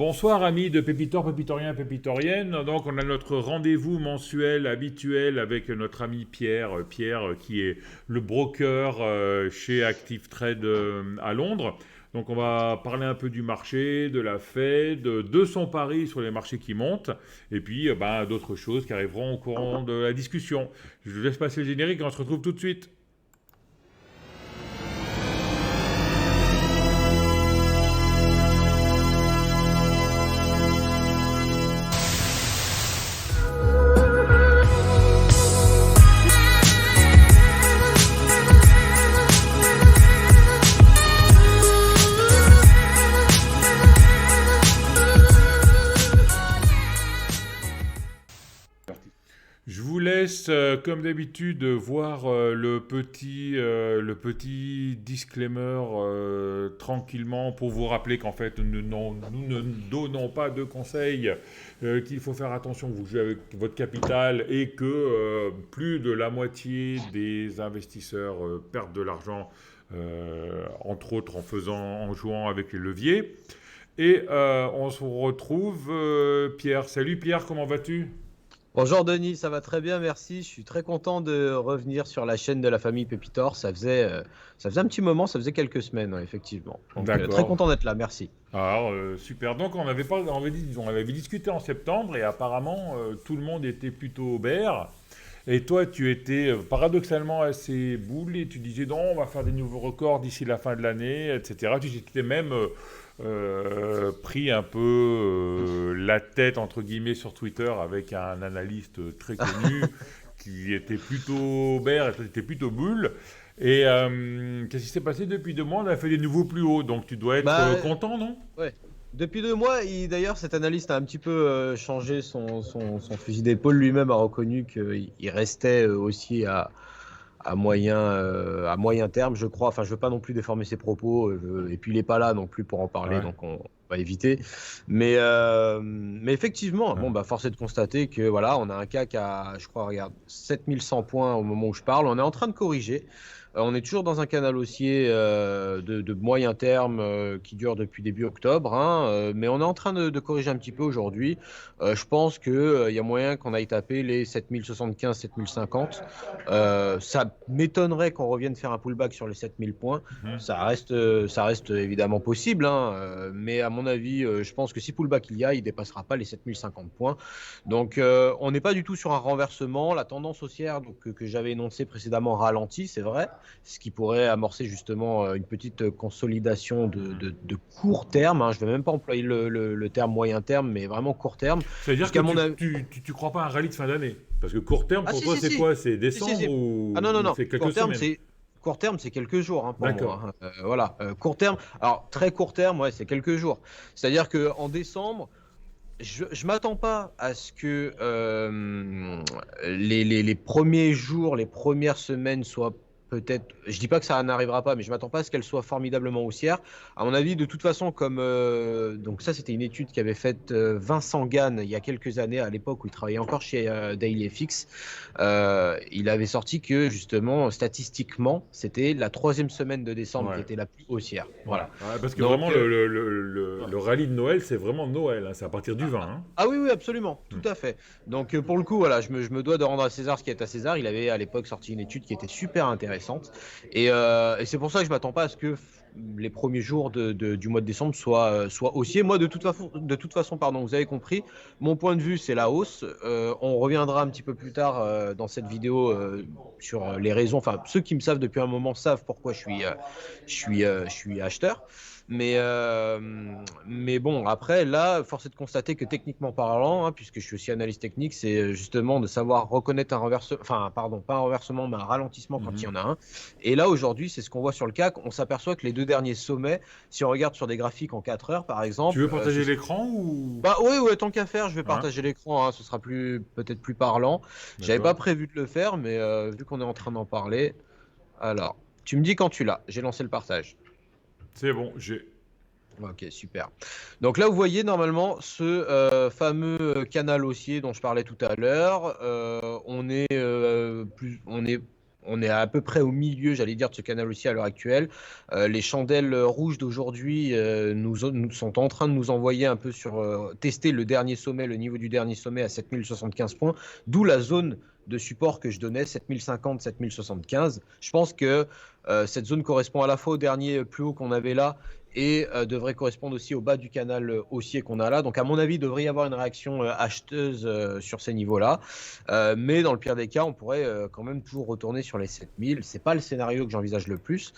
Bonsoir amis de Pépitor, Pépitoriens, Pépitoriennes. Donc on a notre rendez-vous mensuel habituel avec notre ami Pierre. Pierre qui est le broker chez Active Trade à Londres. Donc on va parler un peu du marché, de la Fed, de son pari sur les marchés qui montent, et puis d'autres choses qui arriveront au courant de la discussion. Je vous laisse passer le générique et on se retrouve tout de suite. Je vous laisse, comme d'habitude, voir le petit disclaimer tranquillement pour vous rappeler qu'en fait, nous ne donnons pas de conseils, qu'il faut faire attention que vous jouez avec votre capital et que plus de la moitié des investisseurs perdent de l'argent, entre autres en jouant avec les leviers. Et on se retrouve, Pierre. Salut Pierre, comment vas-tu? Bonjour Denis, ça va très bien, merci. Je suis très content de revenir sur la chaîne de la famille Pépitor. Ça faisait un petit moment, ça faisait quelques semaines, ouais, effectivement. Donc très D'accord. content d'être là, merci. Alors, super. Donc, on avait discuté en septembre et apparemment, tout le monde était plutôt bear. Et toi, tu étais paradoxalement assez boule et tu disais non, on va faire des nouveaux records d'ici la fin de l'année, etc. Tu t'étais même pris un peu la tête, entre guillemets, sur Twitter avec un analyste très connu qui était plutôt bear et toi, tu étais plutôt bulle. Et qu'est-ce qui s'est passé depuis 2 mois? On a fait des nouveaux plus hauts, donc tu dois être Bah content, non? ouais. Depuis 2 mois, d'ailleurs, cet analyste a un petit peu changé son fusil d'épaule. Lui-même a reconnu qu'il restait aussi à moyen terme, je crois. Enfin, je veux pas non plus déformer ses propos. Et puis, il n'est pas là non plus pour en parler, Ouais. donc on va éviter. Mais effectivement, Ouais. bon, bah, force est de constater que voilà, on a un CAC à, je crois, regarde, 7100 points au moment où je parle. On est en train de corriger. On est toujours dans un canal haussier de moyen terme qui dure depuis début octobre, hein, mais on est en train de corriger un petit peu aujourd'hui. Je pense qu'il y a moyen qu'on aille taper les 7075, 7050. Ça m'étonnerait qu'on revienne faire un pullback sur les 7000 points. Mhm. Ça reste évidemment possible, hein, mais à mon avis, je pense que si pullback il y a, il ne dépassera pas les 7050 points. Donc on n'est pas du tout sur un renversement. La tendance haussière donc, que j'avais énoncée précédemment ralentit, c'est vrai, ce qui pourrait amorcer justement une petite consolidation de court terme, hein. Je ne vais même pas employer le terme moyen terme, mais vraiment court terme. C'est-à-dire que Puisqu'à mon avis... tu crois pas à un rallye de fin d'année? Parce que court terme, Ah pour si, toi, si, c'est si. quoi? C'est Si, si, décembre si. Ah non, non, ou non. c'est quelques semaines? Court terme, c'est quelques jours, hein, pour D'accord. moi, hein. Voilà. Court terme, alors très court terme, ouais, c'est quelques jours. C'est-à-dire qu'en décembre, je ne m'attends pas à ce que les premiers jours, les premières semaines soient peut-être. Je dis pas que ça n'arrivera pas, mais je m'attends pas à ce qu'elles soient formidablement haussières. À mon avis, de toute façon, comme donc ça, c'était une étude qu'avait faite Vincent Gann il y a quelques années, à l'époque où il travaillait encore chez DailyFX. Il avait sorti que justement, statistiquement, c'était la troisième semaine de décembre qui Ouais. était la plus haussière. Ouais. Voilà. Ouais, parce que Donc, vraiment, le rallye de Noël, c'est vraiment Noël, hein. C'est à partir du 20, hein. ah oui, oui, absolument, tout Hmm. à fait. Donc pour le coup, voilà, je me dois de rendre à César ce qui est à César. Il avait à l'époque sorti une étude qui était super intéressante. Et c'est pour ça que je m'attends pas à ce que les premiers jours du mois de décembre soient haussiers. Moi, de toute façon, pardon, vous avez compris, mon point de vue, c'est la hausse. On reviendra un petit peu plus tard dans cette vidéo sur les raisons. Enfin, ceux qui me savent depuis un moment savent pourquoi je suis acheteur. Mais, euh, mais bon, après, là, force est de constater que techniquement parlant, hein, puisque je suis aussi analyste technique, c'est justement de savoir reconnaître un renversement, enfin, pardon, pas un renversement, mais un ralentissement quand il y Mhm. en a un. Et là, aujourd'hui, c'est ce qu'on voit sur le CAC. On s'aperçoit que les deux derniers sommets, si on regarde sur des graphiques en 4 heures, par Tu veux exemple, partager l'écran ou... bah oui, ouais, tant qu'à faire, je vais Hein? partager l'écran, hein, ce sera peut-être plus parlant. J'avais pas D'accord. prévu de le faire, mais vu qu'on est en train d'en parler, alors, tu me dis quand tu l'as. J'ai lancé le partage. C'est bon, j'ai... Ok, super. Donc là, vous voyez normalement ce fameux canal haussier dont je parlais tout à l'heure. On est On est à peu près au milieu, j'allais dire, de ce canal haussier à l'heure actuelle. Les chandelles rouges d'aujourd'hui nous sont en train de nous envoyer un peu sur tester le dernier sommet, le niveau du dernier sommet à 7075 points, d'où la zone de support que je donnais, 7050, 7075. Je pense que cette zone correspond à la fois au dernier plus haut qu'on avait là et devrait correspondre aussi au bas du canal haussier qu'on a là. Donc à mon avis, il devrait y avoir une réaction acheteuse sur ces niveaux-là. Mais dans le pire des cas, on pourrait quand même toujours retourner sur les 7000. C'est pas le scénario que j'envisage le plus.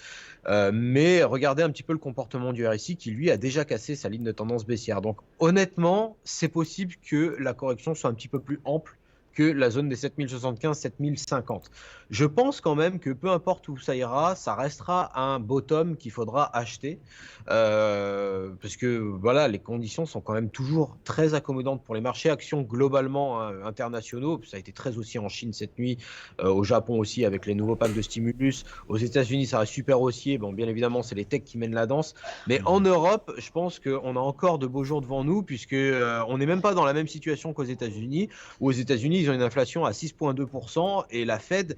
Mais regardez un petit peu le comportement du RSI qui, lui, a déjà cassé sa ligne de tendance baissière. Donc honnêtement, c'est possible que la correction soit un petit peu plus ample que la zone des 7075-7050. Je pense quand même que peu importe où ça ira, ça restera un bottom qu'il faudra acheter parce que voilà, les conditions sont quand même toujours très accommodantes pour les marchés actions globalement internationaux. Ça a été très aussi en Chine cette nuit, au Japon aussi avec les nouveaux packs de stimulus. Aux États-Unis, ça reste super haussier. Bon, bien évidemment, c'est les techs qui mènent la danse. Mais en Europe, je pense qu'on a encore de beaux jours devant nous puisque on n'est même pas dans la même situation qu'aux États-Unis. Où aux États-Unis, ils ont une inflation à 6,2% et la Fed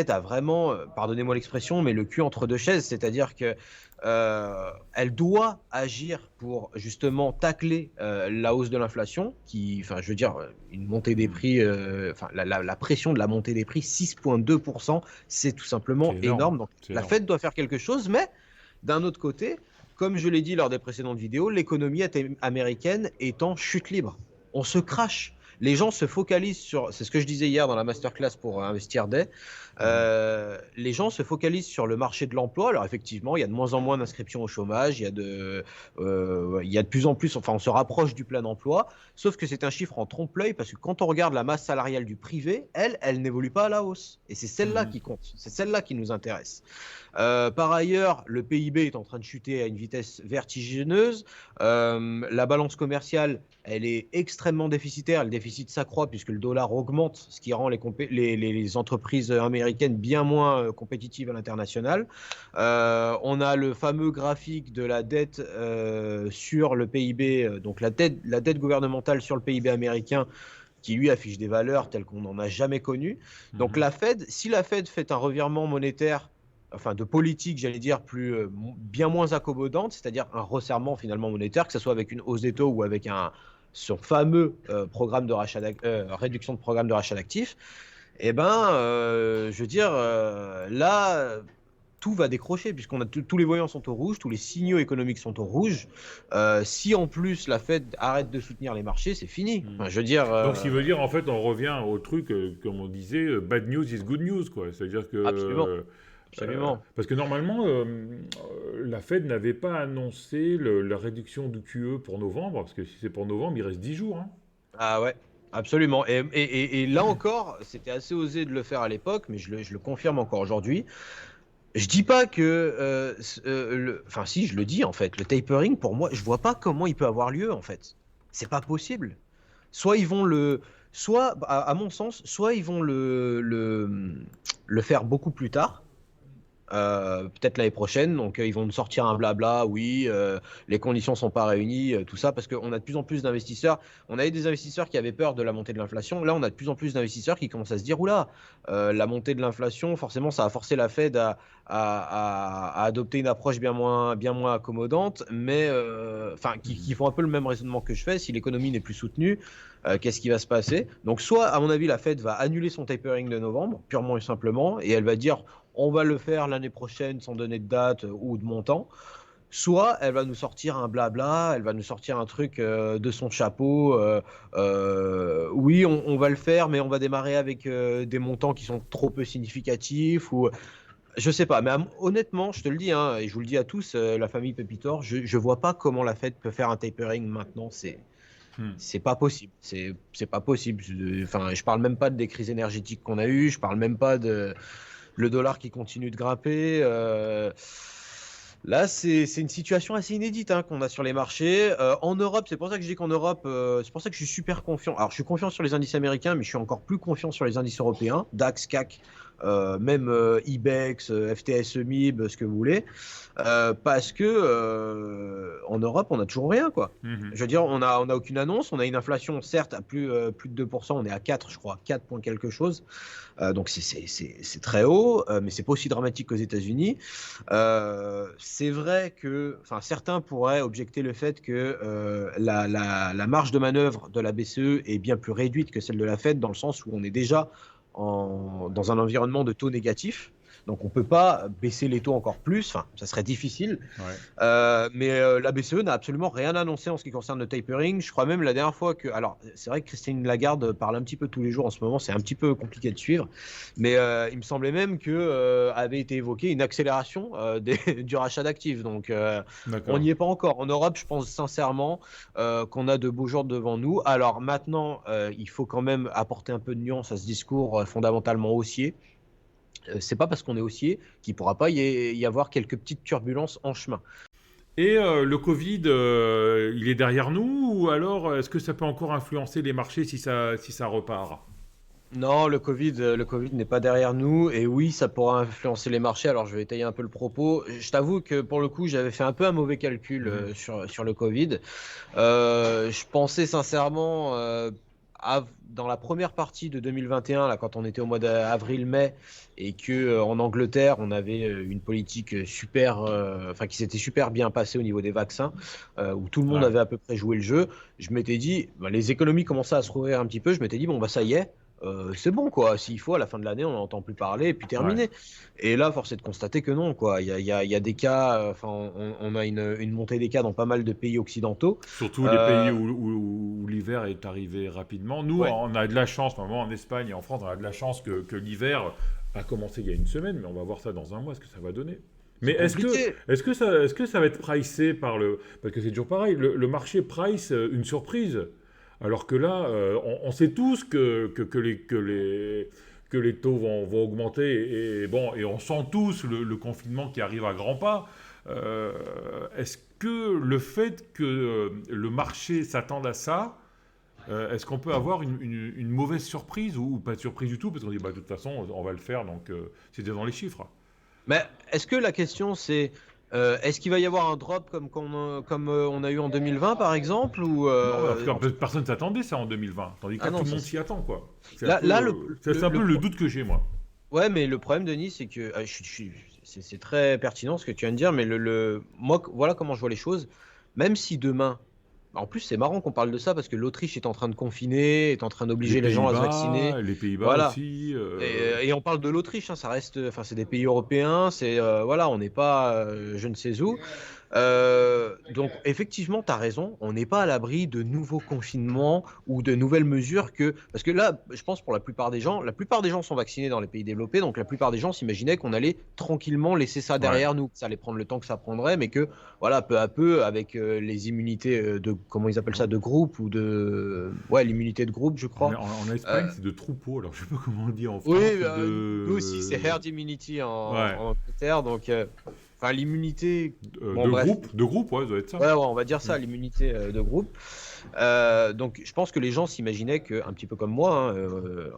a vraiment, pardonnez-moi l'expression, mais le cul entre deux chaises, c'est-à-dire que elle doit agir pour justement tacler la hausse de l'inflation, je veux dire, une montée des prix, la pression de la montée des prix, 6,2%, c'est tout simplement énorme. Donc la Fed doit faire quelque chose, mais d'un autre côté, comme je l'ai dit lors des précédentes vidéos, l'économie américaine est en chute libre. On se crache. Les gens se focalisent sur, c'est ce que je disais hier dans la masterclass pour Investir Day, les gens se focalisent sur le marché de l'emploi. Alors effectivement, il y a de moins en moins d'inscriptions au chômage, il y a de plus en plus, enfin on se rapproche du plein emploi, sauf que c'est un chiffre en trompe-l'œil parce que quand on regarde la masse salariale du privé, elle n'évolue pas à la hausse. Et c'est celle-là qui compte, c'est celle-là qui nous intéresse. Par ailleurs, le PIB est en train de chuter à une vitesse vertigineuse. La balance commerciale, elle est extrêmement déficitaire. Le déficit s'accroît puisque le dollar augmente, ce qui rend les entreprises américaines bien moins compétitives à l'international. On a le fameux graphique de la dette sur le PIB, donc la dette gouvernementale sur le PIB américain, qui lui affiche des valeurs telles qu'on n'en a jamais connues. Donc la Fed, si la Fed fait un revirement monétaire, enfin de politique, j'allais dire, bien moins accommodante, c'est-à-dire un resserrement finalement monétaire, que ce soit avec une hausse des taux ou avec ce fameux programme de réduction de programme de rachat d'actifs, eh ben, je veux dire, là, tout va décrocher puisqu'on a tous les voyants sont au rouge, tous les signaux économiques sont au rouge. Si en plus la Fed arrête de soutenir les marchés, c'est fini. Enfin, je veux dire. Donc, ce qui veut dire, en fait, on revient au truc, comme on disait, bad news is good news, quoi. C'est-à-dire que. Absolument. Absolument. Parce que normalement, la Fed n'avait pas annoncé la réduction du QE pour novembre, parce que si c'est pour novembre, il reste 10 jours. Hein. Ah ouais. Absolument. Et là encore, c'était assez osé de le faire à l'époque, mais je le confirme encore aujourd'hui. Je dis pas que, enfin si, je le dis en fait. Le tapering, pour moi, je vois pas comment il peut avoir lieu en fait. C'est pas possible. Soit ils vont à mon sens, soit ils vont le faire beaucoup plus tard. Peut-être l'année prochaine, donc ils vont nous sortir un blabla, oui, les conditions sont pas réunies, tout ça, parce qu'on a de plus en plus d'investisseurs. On avait des investisseurs qui avaient peur de la montée de l'inflation. Là, on a de plus en plus d'investisseurs qui commencent à se dire, oula, la montée de l'inflation, forcément, ça a forcé la Fed à adopter une approche bien moins accommodante, mais qui font un peu le même raisonnement que je fais. Si l'économie n'est plus soutenue, qu'est-ce qui va se passer? Donc, soit, à mon avis, la Fed va annuler son tapering de novembre, purement et simplement, et elle va dire on va le faire l'année prochaine sans donner de date ou de montant. Soit elle va nous sortir un blabla, elle va nous sortir un truc de son chapeau. Oui, on va le faire, mais on va démarrer avec des montants qui sont trop peu significatifs. Ou je sais pas, mais honnêtement, je te le dis, hein, et je vous le dis à tous, la famille Pépitor, je vois pas comment la Fed peut faire un tapering maintenant. C'est pas possible. C'est pas possible. Je parle même pas des crises énergétiques qu'on a eues. Je parle même pas de le dollar qui continue de grimper. Là, c'est une situation assez inédite qu'on a sur les marchés. En Europe, c'est pour ça que je dis qu'en Europe, c'est pour ça que je suis super confiant. Alors, je suis confiant sur les indices américains, mais je suis encore plus confiant sur les indices européens, DAX, CAC. même Ibex, FTSE MIB, ce que vous voulez, parce que en Europe, on n'a toujours rien, quoi. Mhm. Je veux dire, on a aucune annonce, on a une inflation, certes, à plus de 2%, on est à 4, je crois, 4 points quelque chose. Donc c'est très haut, mais c'est pas aussi dramatique qu'aux États-Unis. C'est vrai que, enfin, certains pourraient objecter le fait que la marge de manœuvre de la BCE est bien plus réduite que celle de la Fed, dans le sens où on est déjà dans un environnement de taux négatif. Donc on ne peut pas baisser les taux encore plus, enfin, ça serait difficile. Ouais. Mais la BCE n'a absolument rien annoncé en ce qui concerne le tapering. Je crois même la dernière fois que... Alors, c'est vrai que Christine Lagarde parle un petit peu tous les jours en ce moment, c'est un petit peu compliqué de suivre, mais il me semblait même que avait été évoquée une accélération du rachat d'actifs. Donc, on D'accord. n'y est pas encore. En Europe, je pense sincèrement qu'on a de beaux jours devant nous. Alors maintenant, il faut quand même apporter un peu de nuance à ce discours fondamentalement haussier. C'est pas parce qu'on est haussier qu'il pourra pas y avoir quelques petites turbulences en chemin. Et le Covid, il est derrière nous ou alors est-ce que ça peut encore influencer les marchés si ça repart? Non, le Covid n'est pas derrière nous et oui, ça pourra influencer les marchés. Alors, je vais étayer un peu le propos. Je t'avoue que pour le coup, j'avais fait un peu un mauvais calcul Mhm. sur le Covid. Je pensais sincèrement, dans la première partie de 2021, là, quand on était au mois d'avril-mai, et que en Angleterre, on avait une politique super, enfin qui s'était super bien passée au niveau des vaccins, où tout le monde Ouais. avait à peu près joué le jeu. Je m'étais dit, bah, les économies commençaient à se rouvrir un petit peu. Je m'étais dit, bon, bah ça y est. C'est bon quoi, s'il faut à la fin de l'année on n'entend plus parler et puis Ouais. terminé. Et là force est de constater que non quoi, il y a des cas, enfin on a une montée des cas dans pas mal de pays occidentaux. Surtout les pays Euh, où l'hiver est arrivé rapidement. Nous, ouais, on a de la chance, notamment en Espagne et en France, on a de la chance que l'hiver a commencé il y a une semaine, mais on va voir ça dans un mois, ce que ça va donner. Mais c'est compliqué. est-ce que ça va être pricé par le... Parce que c'est toujours pareil, le marché price une surprise. Alors que là, on sait tous que les taux vont augmenter et, bon, et on sent tous le confinement qui arrive à grands pas. Est-ce que le fait que le marché s'attende à ça, est-ce qu'on peut avoir une mauvaise surprise ou pas de surprise du tout parce qu'on dit bah, de toute façon on va le faire donc c'était dans les chiffres. Mais est-ce que la question c'est est-ce qu'il va y avoir un drop comme on a eu en 2020 par exemple ou Non, en tout cas personne ne s'attendait ça en 2020, tandis que ah là tout non le ça monde s'y attend quoi. là C'est un peu le doute que j'ai moi. ouais mais le problème Denis c'est que c'est très pertinent ce que tu viens de dire mais moi voilà comment je vois les choses. Même si demain en plus, c'est marrant qu'on parle de ça parce que l'Autriche est en train de confiner, est en train d'obliger les gens à se vacciner. Les Pays-Bas Voilà. aussi. Et on parle de l'Autriche, hein, ça reste, enfin, c'est des pays européens, c'est voilà, on n'est pas je ne sais où. Donc effectivement, tu as raison, on n'est pas à l'abri de nouveaux confinements ou de nouvelles mesures parce que là, je pense pour la plupart des gens sont vaccinés dans les pays développés, donc la plupart des gens s'imaginaient qu'on allait tranquillement laisser ça Ouais. derrière nous, que ça allait prendre le temps que ça prendrait, mais que voilà, peu à peu, avec les immunités de, comment ils appellent ça, de groupe ou ouais, l'immunité de groupe, je crois. En Euh, Espagne c'est de troupeau, alors je sais pas comment on dit en oui, France, nous aussi, c'est de... herd immunity Ouais. en Angleterre, donc enfin l'immunité, bon bref. De groupe, ouais, ça doit être ça. Ouais, on va dire Mm. ça, l'immunité de groupe. Donc, je pense que les gens s'imaginaient que, un petit peu comme moi, hein,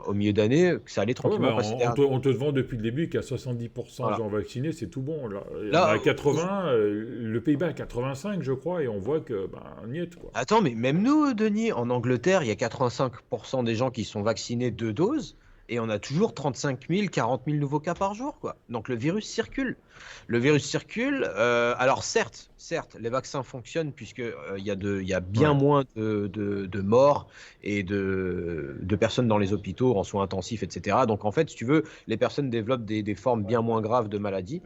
au milieu d'année, que ça allait Ah ouais, tranquillement passer derrière. on te vend depuis le début qu'à 70% de Voilà. gens vaccinés, c'est tout bon. Là, on a Là, à 80, le Pays-Bas à 85, je crois, et on voit que, ben, niet, quoi. attends, mais même nous, Denis, en Angleterre, il y a 85% des gens qui sont vaccinés 2 doses. Et on a toujours 35 000, 40 000 nouveaux cas par jour, quoi. Donc le virus circule. Le virus circule. Alors certes, les vaccins fonctionnent puisque il y a bien Ouais. moins de morts et de personnes dans les hôpitaux en soins intensifs, etc. Donc en fait, si tu veux, les personnes développent des formes bien moins graves de maladies.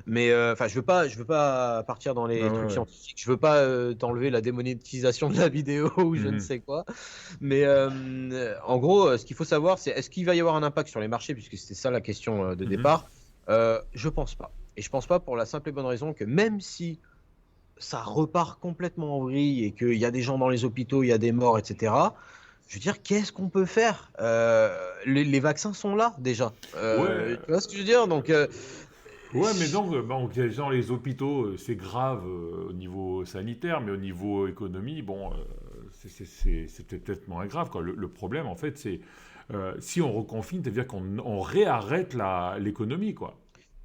Mais enfin, je veux pas partir dans Ah les ouais, trucs ouais. scientifiques. Je veux pas t'enlever la démonétisation de la vidéo ou je ne Mhm. sais quoi. Mais en gros, ce qu'il faut savoir, c'est est-ce qu'il va y avoir un impact sur les marchés, puisque c'était ça la question de Mhm. départ. Je pense pas. Et je pense pas pour la simple et bonne raison que même si ça repart complètement en vrille et qu'il y a des gens dans les hôpitaux, il y a des morts, etc. Je veux dire, qu'est-ce qu'on peut faire les vaccins sont là déjà. Ouais, Tu vois ce que je veux dire? Donc, ouais, mais donc, bon, dans les hôpitaux, c'est grave au niveau sanitaire, mais au niveau économie, bon, c'est peut-être moins grave, quoi. Le problème, en fait, c'est si on reconfine, c'est-à-dire qu'on réarrête l'économie, quoi.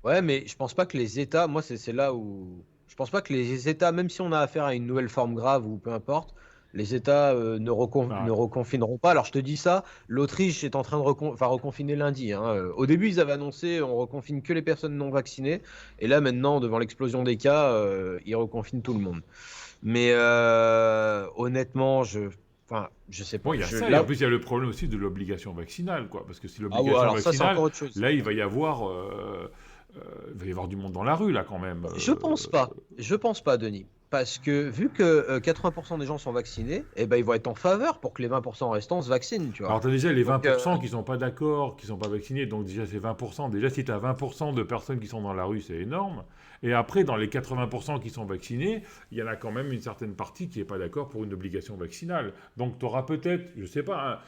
Ouais, mais je pense pas que les États, moi c'est là où je pense pas que les États, même si on a affaire à une nouvelle forme grave ou peu importe, les États ne Ah, reconfineront pas. Alors je te dis ça, l'Autriche est en train de va reconfiner lundi, hein. Au début, ils avaient annoncé on reconfine que les personnes non vaccinées, et là maintenant, devant l'explosion des cas, ils reconfinent tout le monde. Mais honnêtement, enfin, je sais bon, pas. il y a ça, et en plus, il y a le problème aussi de l'obligation vaccinale, quoi. Parce que si Ah ouais, l'obligation alors ça c'est vaccinale, encore autre chose. là, il va y avoir du monde dans la rue, là, quand même. Je pense pas. Je pense pas, Denis. Parce que vu que 80% des gens sont vaccinés, eh ben, ils vont être en faveur pour que les 20% restants se vaccinent, tu vois. Alors, tu as déjà les Donc, 20% qui sont pas d'accord, qui sont pas vaccinés, donc déjà, c'est 20%. Déjà, si tu as 20% de personnes qui sont dans la rue, c'est énorme. Et après, dans les 80% qui sont vaccinés, il y en a quand même une certaine partie qui n'est pas d'accord pour une obligation vaccinale. Donc, tu auras peut-être, je sais pas, hein,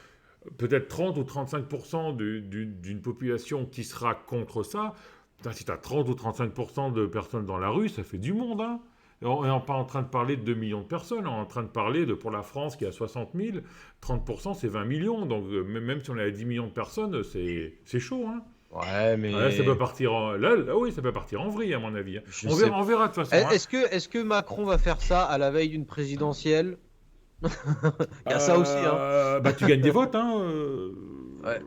peut-être 30 ou 35% d'une population qui sera contre ça. Putain, si tu as 30 ou 35% de personnes dans la rue, ça fait du monde, hein. Et on n'est pas en train de parler de 2 millions de personnes, on est en train de parler pour la France qui a 60 000, 30% c'est 20 millions. Donc même si on est à 10 millions de personnes, c'est chaud, hein. ouais, Ah, là, ça peut mais partir là, oui, ça peut partir en vrille, à mon avis, hein. je On sais. verra, on verra de toute façon, hein. Est-ce que Macron va faire ça à la veille d'une présidentielle? Il y a ça aussi, hein. Bah, tu gagnes des votes, hein. Ouais.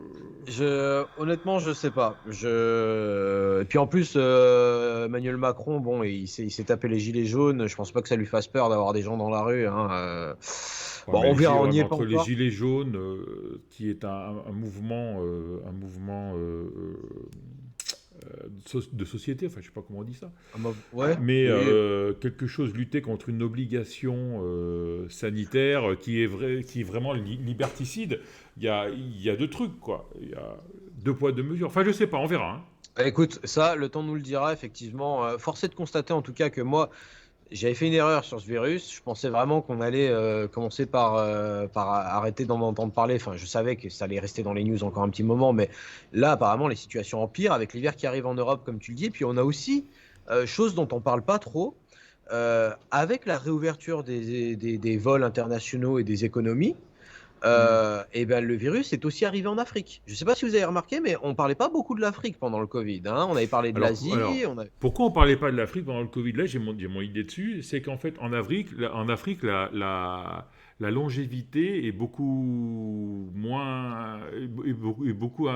Honnêtement, je sais pas. Et puis en plus, Emmanuel Macron, bon, il s'est tapé les gilets jaunes. Je pense pas que ça lui fasse peur d'avoir des gens dans la rue, hein. Ouais, Bon, mais on verra, on n'y est pas entre les encore. Gilets jaunes, qui est un mouvement de société, enfin je sais pas comment on dit ça, Ouais, mais oui. quelque chose, lutter contre une obligation sanitaire qui est vraiment liberticide. Il y a deux trucs, quoi. Il y a deux poids, deux mesures. Enfin, je sais pas, on verra, hein. Écoute, ça, le temps nous le dira, effectivement. Force est de constater, en tout cas, que moi, j'avais fait une erreur sur ce virus. Je pensais vraiment qu'on allait commencer par arrêter d'en entendre parler. Enfin, je savais que ça allait rester dans les news encore un petit moment, mais là, apparemment, les situations empirent avec l'hiver qui arrive en Europe, comme tu le dis. Et puis, on a aussi, chose dont on parle pas trop, avec la réouverture des vols internationaux et des économies. Hmm. Et ben, le virus est aussi arrivé en Afrique. Je ne sais pas si vous avez remarqué, mais on parlait pas beaucoup de l'Afrique pendant le Covid, hein. On avait parlé de Alors, l'Asie. pourquoi on parlait pas de l'Afrique pendant le Covid? Là, j'ai mon idée dessus. C'est qu'en fait, en Afrique, la longévité est beaucoup moins, beaucoup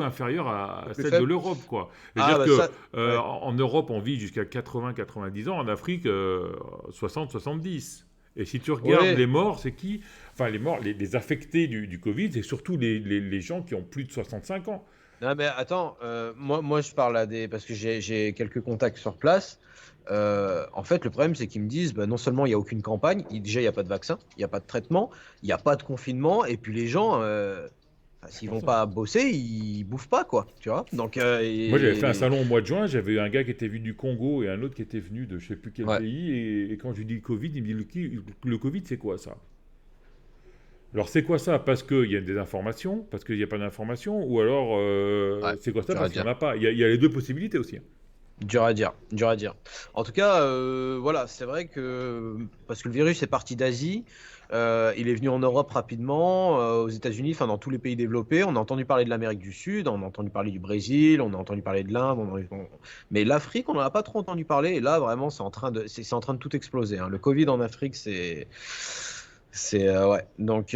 inférieure C'est à plus celle de faible. l'Europe, quoi. Ah, C'est-à-dire bah que ça, ouais. en Europe, on vit jusqu'à 80-90 ans. En Afrique, 60-70. Et si tu regardes Oui. les morts, c'est qui? Enfin, les morts, les affectés du Covid, c'est surtout les gens qui ont plus de 65 ans. Non, mais attends, moi, je parle parce que j'ai quelques contacts sur place. En fait, le problème, c'est qu'ils me disent, bah, non seulement il n'y a aucune campagne, déjà, il n'y a pas de vaccin, il n'y a pas de traitement, il n'y a pas de confinement, et puis les gens, enfin, C'est s'ils pour vont ça. pas bosser, ils bouffent pas, quoi, tu vois. Donc, Moi, j'avais fait un salon au mois de juin, j'avais un gars qui était venu du Congo et un autre qui était venu de je sais plus quel ouais. pays, et quand je lui dis le Covid, il me dit le Covid, c'est quoi ça? Alors, c'est quoi ça? Parce qu'il y a des informations, parce qu'il n'y a pas d'informations, ou alors Ouais, c'est quoi ça? dur à Parce qu'il n'y dire. en a pas. Il y a les deux possibilités aussi, hein. Dur à dire, dur à dire. En tout cas, voilà, c'est vrai que parce que le virus est parti d'Asie, il est venu en Europe rapidement, aux États-Unis, enfin dans tous les pays développés. On a entendu parler de l'Amérique du Sud, on a entendu parler du Brésil, on a entendu parler de l'Inde, mais l'Afrique, on n'en a pas trop entendu parler. Et là, vraiment, c'est en train de tout exploser, hein. Le Covid en Afrique, ouais. Donc,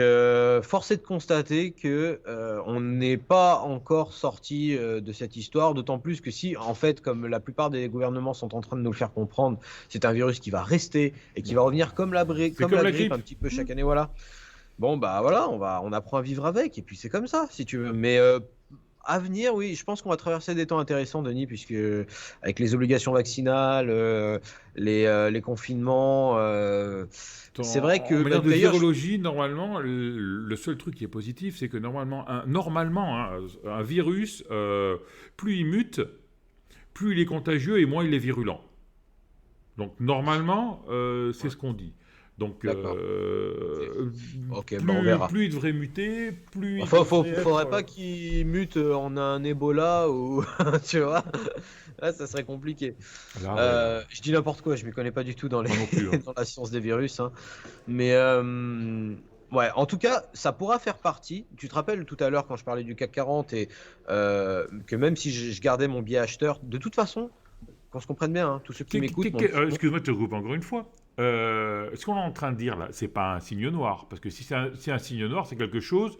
force est de constater que on n'est pas encore sorti de cette histoire, d'autant plus que si, en fait, comme la plupart des gouvernements sont en train de nous le faire comprendre, c'est un virus qui va rester et qui va revenir comme C'est comme comme la la grippe, grippe. un petit peu chaque année, voilà. Bon, bah voilà, on apprend à vivre avec, et puis c'est comme ça, si tu veux. Mais à venir, oui, je pense qu'on va traverser des temps intéressants, Denis, puisque avec les obligations vaccinales, les confinements, c'est vrai En que, bah, matière de d'ailleurs, virologie, normalement, le seul truc qui est positif, c'est que normalement, hein, un virus, plus il mute, plus il est contagieux et moins il est virulent. Donc normalement, c'est ce qu'on dit. Donc, D'accord. Ok, plus, bah on verra. plus il devrait muter, plus il Faudrait devrait pas être. qu'il mute en un Ebola ou tu vois. Là, ça serait compliqué. Là, ouais, Je dis n'importe quoi, je m'y connais pas du tout dans moi non plus, hein. dans la science des virus, hein. Mais ouais, en tout cas, ça pourra faire partie. Tu te rappelles tout à l'heure quand je parlais du CAC 40 et que même si je gardais mon biais acheteur, de toute façon, qu'on se comprenne bien, hein, tous ceux qui m'écoutent, Excuse-moi de te couper encore une fois. Ce qu'on est en train de dire là, c'est pas un signe noir. Parce que si c'est un signe noir, c'est quelque chose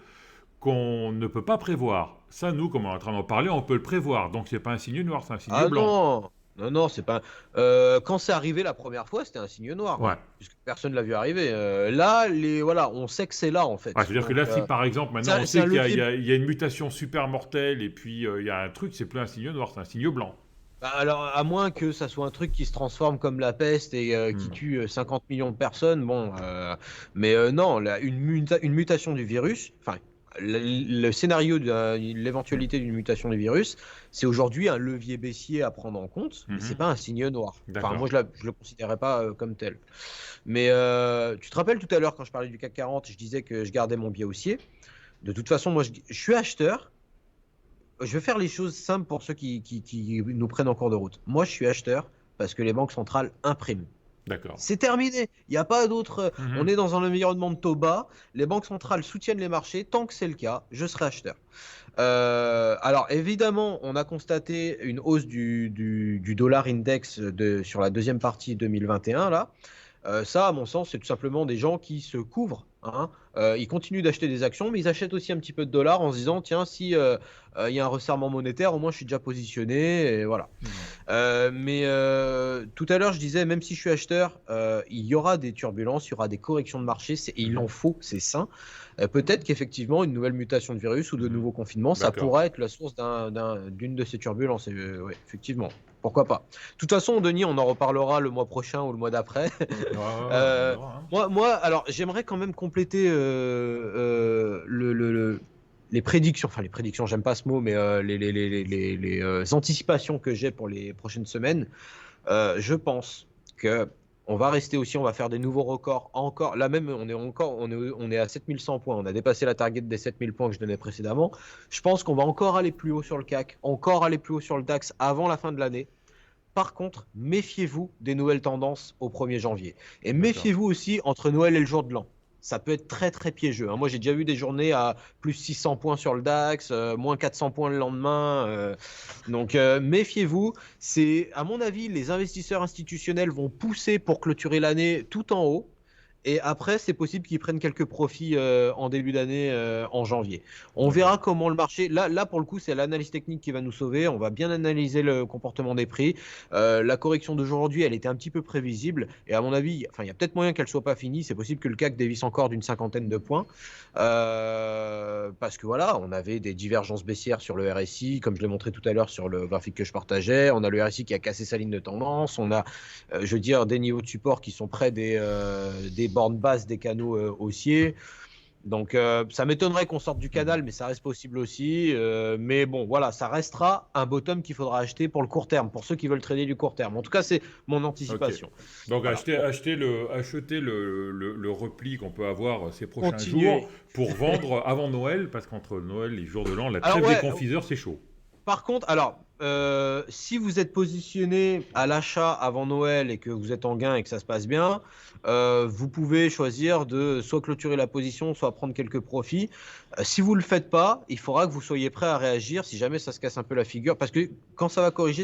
qu'on ne peut pas prévoir. Ça, nous, comme on est en train d'en parler, on peut le prévoir. Donc, c'est pas un signe noir, c'est un signe ah blanc. non, non, non, c'est pas. Quand c'est arrivé la première fois, c'était un signe noir, Ouais. puisque personne l'a vu arriver. Là, voilà, on sait que c'est là en Ouais, fait. c'est-à-dire que Donc, là, si par exemple, c'est maintenant, on c'est sait un qu'il y a, il y levier. a- il y a une mutation super mortelle et puis il y a un truc, c'est plus un signe noir, c'est un signe blanc. Bah, alors, à moins que ça soit un truc qui se transforme comme la peste et qui Hmm. tue 50 millions de personnes, bon, mais non, une mutation du virus, enfin, le scénario de l'éventualité d'une mutation du virus, c'est aujourd'hui un levier baissier à prendre en compte, mais c'est Mhm. pas un signe noir. Enfin, moi, D'accord. je le considérais pas comme tel. Mais tu te rappelles tout à l'heure quand je parlais du CAC 40, je disais que je gardais mon biais haussier. De toute façon, moi, je suis acheteur. Je vais faire les choses simples pour ceux qui nous prennent en cours de route. Moi, je suis acheteur parce que les banques centrales impriment. D'accord. C'est terminé. Il n'y a pas d'autre. On Mhm. est dans un environnement de taux bas. Les banques centrales soutiennent les marchés. Tant que c'est le cas, je serai acheteur. Alors, évidemment, on a constaté une hausse du dollar index sur la deuxième partie 2021, là. Ça, à mon sens, c'est tout simplement des gens qui se couvrent, hein. Ils continuent d'acheter des actions, mais ils achètent aussi un petit peu de dollars en se disant, tiens, si il y a un resserrement monétaire, au moins je suis déjà positionné, et voilà. Mhm. Mais tout à l'heure, je disais, même si je suis acheteur, il y aura des turbulences, il y aura des corrections de marché, et il en Mhm. faut, c'est sain. Peut-être qu'effectivement, une nouvelle mutation de virus ou de Mhm. nouveaux confinements, ça D'accord. pourra être la source d'une de ces turbulences. Ouais, effectivement, pourquoi pas. De toute façon, Denis, on en reparlera le mois prochain ou le mois d'après. Ouais, ouais, ouais, on Euh, verra, hein. alors, j'aimerais quand même compléter les prédictions, enfin les prédictions, j'aime pas ce mot, mais les anticipations que j'ai pour les prochaines semaines. Je pense que on va rester aussi, on va faire des nouveaux records encore. Là même, on est à 7100 points. On a dépassé la target des 7000 points que je donnais précédemment. Je pense qu'on va encore aller plus haut sur le CAC, encore aller plus haut sur le DAX avant la fin de l'année. Par contre, méfiez-vous des nouvelles tendances au 1er janvier. Et D'accord. méfiez-vous aussi entre Noël et le jour de l'an. Ça peut être très très piégeux, hein. Moi j'ai déjà vu des journées à plus 600 points sur le DAX, moins 400 points le lendemain. Donc méfiez-vous. C'est, à mon avis, les investisseurs institutionnels vont pousser pour clôturer l'année tout en haut. Et après, c'est possible qu'ils prennent quelques profits en début d'année, en janvier. On verra D'accord. comment le marché. Là, pour le coup, c'est l'analyse technique qui va nous sauver. On va bien analyser le comportement des prix. La correction d'aujourd'hui, elle était un petit peu prévisible. Et à mon avis, enfin, il y a peut-être moyen qu'elle soit pas finie. C'est possible que le CAC dévisse encore d'une cinquantaine de points. Parce que voilà, on avait des divergences baissières sur le RSI, comme je l'ai montré tout à l'heure sur le graphique que je partageais. On a le RSI qui a cassé sa ligne de tendance. On a je veux dire, des niveaux de support qui sont près des bornes basses des canaux haussiers. Donc, ça m'étonnerait qu'on sorte du Mhm. canal, mais ça reste possible aussi. Mais bon, voilà, ça restera un bottom qu'il faudra acheter pour le court terme, pour ceux qui veulent trader du court terme. En tout cas, c'est mon Ok. anticipation. Donc Voilà. acheter le repli qu'on peut avoir ces prochains jours Continuer. pour vendre avant Noël, parce qu'entre Noël et les jours de l'an, la Alors, trêve des ouais, confiseurs, c'est chaud. par contre, alors, si vous êtes positionné à l'achat avant Noël et que vous êtes en gain et que ça se passe bien, vous pouvez choisir de soit clôturer la position, soit prendre quelques profits. Si vous ne le faites pas, il faudra que vous soyez prêt à réagir si jamais ça se casse un peu la figure. Parce que quand ça va corriger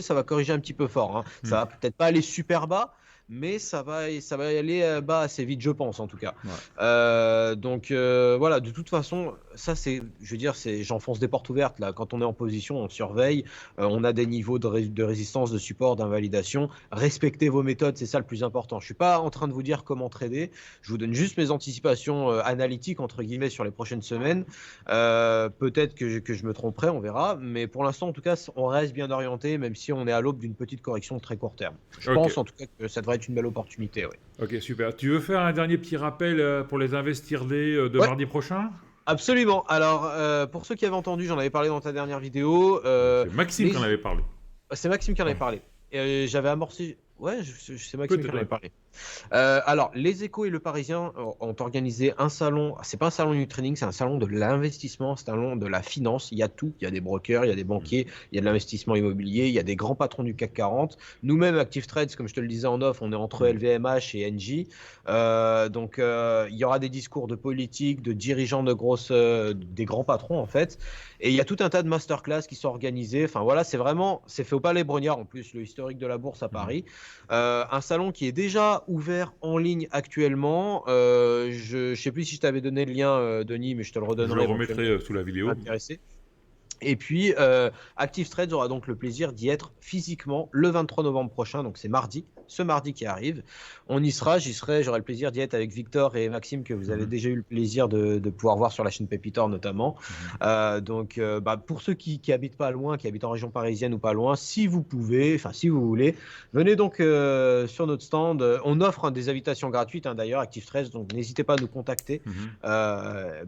un petit peu fort, hein. Ça Hmm. va peut-être pas aller super bas, mais ça va y aller bas assez vite, je pense, en tout cas. Ouais. Donc voilà, de toute façon, ça c'est, je veux dire, j'enfonce des portes ouvertes là. Quand on est en position, on surveille, on a des niveaux de résistance, de support, d'invalidation. Respectez vos méthodes, c'est ça le plus important. Je suis pas en train de vous dire comment trader, je vous donne juste mes anticipations analytiques entre guillemets sur les prochaines semaines. Peut-être que je me tromperai, on verra, mais pour l'instant, en tout cas, on reste bien orienté, même si on est à l'aube d'une petite correction de très court terme. Je Ok. pense en tout cas que ça devrait être une belle opportunité. Ouais. Ok, super. Tu veux faire un dernier petit rappel pour les Investir Day de Ouais. mardi prochain? Absolument. Alors, pour ceux qui avaient entendu, j'en avais parlé dans ta dernière vidéo. C'est Maxime qui en avait parlé. C'est Maxime qui en avait parlé. Et j'avais amorcé. Ouais, c'est Maxime qui en avait Peut-être. parlé. Alors, les Échos et le Parisien ont organisé un salon. C'est pas un salon du trading, c'est un salon de l'investissement, c'est un salon de la finance. Il y a tout. Il y a des brokers, il y a des banquiers, il y a de l'investissement immobilier, il y a des grands patrons du CAC 40. Nous-mêmes, Active Trades, comme je te le disais en off, on est entre LVMH et Engie. Donc, il y aura des discours de politique, de dirigeants de des grands patrons en fait. Et il y a tout un tas de masterclass qui sont organisés. Enfin voilà, c'est fait au Palais Brognard en plus, le historique de la bourse à Paris. Un salon qui est déjà ouvert en ligne actuellement. Je ne sais plus si je t'avais donné le lien, Denis, mais je te le Je redonnerai le remettrai sous la vidéo. intéressé. Et puis, Active Trades aura donc le plaisir d'y être physiquement le 23 novembre prochain, donc c'est mardi, ce mardi qui arrive. On y sera, j'aurai le plaisir d'y être avec Victor et Maxime, que vous avez déjà eu le plaisir de pouvoir voir sur la chaîne Pépitor notamment. Donc, pour ceux qui habitent pas loin, qui habitent en région parisienne ou pas loin, si vous pouvez, enfin si vous voulez, venez donc sur notre stand. On offre des invitations gratuites d'ailleurs, Active Trades, donc n'hésitez pas à nous contacter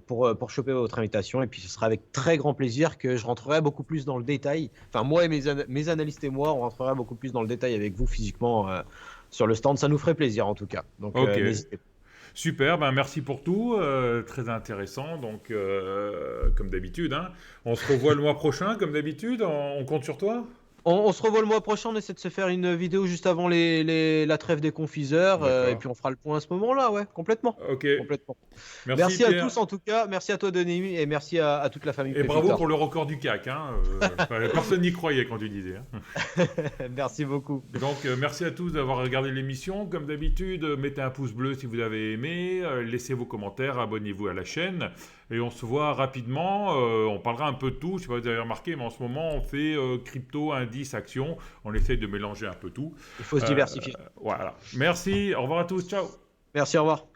pour choper votre invitation. Et puis ce sera avec très grand plaisir que je rentrerai beaucoup plus dans le détail. Enfin, moi et mes analystes et moi, on rentrera beaucoup plus dans le détail avec vous physiquement sur le stand. Ça nous ferait plaisir en tout cas. Donc, n'hésitez pas. Super, merci pour tout, très intéressant, donc comme d'habitude, hein. On se revoit le mois prochain, comme d'habitude, on compte sur toi. On se revoit le mois prochain, on essaie de se faire une vidéo juste avant la trêve des confiseurs, et puis on fera le point à ce moment-là, ouais, complètement. Ok. Complètement. Merci à tous en tout cas, merci à toi Denis, et merci à toute la famille. Et bravo pour le record du CAC, hein. Personne n'y croyait quand tu disais. Hein. Merci beaucoup. Donc merci à tous d'avoir regardé l'émission. Comme d'habitude, mettez un pouce bleu si vous avez aimé, laissez vos commentaires, abonnez-vous à la chaîne. Et on se voit rapidement, on parlera un peu de tout, je ne sais pas si vous avez remarqué, mais en ce moment on fait crypto, indice, action, on essaye de mélanger un peu tout. Il faut se diversifier. Voilà. Merci, au revoir à tous, ciao. Merci, au revoir.